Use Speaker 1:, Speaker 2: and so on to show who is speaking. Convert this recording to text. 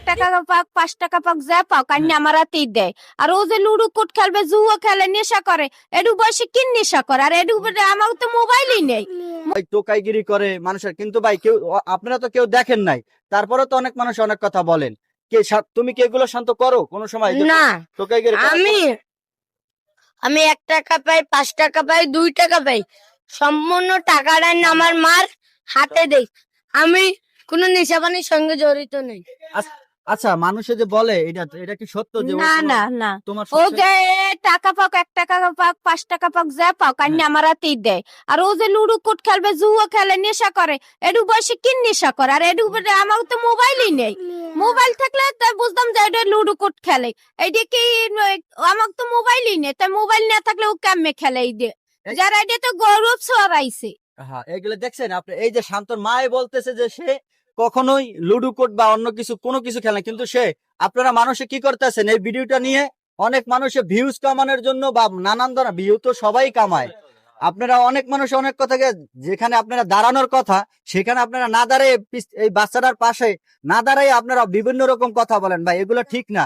Speaker 1: টাকা পাক 5 টাকা পাক যা পাও কান্নি আমার হাতেই দেয়। আর ও যে লুডো কোট খেলবে, জুয়া খেলে, নেশা করে, এডু বয়সে কি নেশা করে? আর এডু আমার তো মোবাইলই নেই।
Speaker 2: ভাই টোকাইগিরি করে মানুষের, কিন্তু ভাই কেউ আপনারা তো কেউ দেখেন নাই, তারপরে তো অনেক মানুষ অনেক কথা বলেন। তুমি কি এগুলো শান্ত করো কোনো সময় যে
Speaker 3: না,
Speaker 2: টোকাইগিরি করার
Speaker 3: আমি আমি 1 টাকা পাই, 5 টাকা পাই, 2 টাকা পাই, সম্পূর্ণ টাকাটা আমার মার হাতে দেই। আমি কোনো নেশাপানির সঙ্গে জড়িত নেই।
Speaker 2: আচ্ছা, মানুষে যে বলে এটা এটা কি সত্য যে ও
Speaker 1: না
Speaker 2: তোমার-
Speaker 1: না না,
Speaker 2: তোমার
Speaker 1: ও
Speaker 2: সবচেয়ে-
Speaker 1: যে টাকা পাক 1 টাকা পাক 5 টাকা পাক যা পাও কান্নি আমার হাতেই দেয়। আর ও যে লুডো কোট খেলবে, জুয়া খেলে, নেশা করে, এডু বয়সে কি নেশা করে? আর এডু আমার তো মোবাইলই নেই। মোবাইল থাকলে তাই বুঝতাম যে এটা লুডো কোট খেলে। এইটা কি আমার তো মোবাইলই নেই, তাই মোবাইল না থাকলে ও কেমনে খেলে? এই দিয়ে যারা এটা তো গৌরব ছড়াইছে।
Speaker 2: হ্যাঁ, এগুলো দেখছেন আপনি, এই যে শান্তর মাই বলতেছে যে সে কখনোই লুডো কোড বা অন্য কিছু কোনো কিছু খেলে না। কিন্তু সে, আপনারা মানুষে কি করতেছেন এই ভিডিওটা নিয়ে? অনেক মানুষে ভিউজ কামানোর জন্য বা নানান ধরনের ভিউ তো সবাই কামায়। আপনারা অনেক মানুষ অনেক কথাকে, যেখানে আপনারা দাঁড়ানোর কথা সেখানে আপনারা না দাঁড়িয়ে এই বাচ্চাটার পাশে না দাঁড়িয়ে আপনারা বিভিন্ন রকম কথা বলেন। ভাই এগুলো ঠিক না।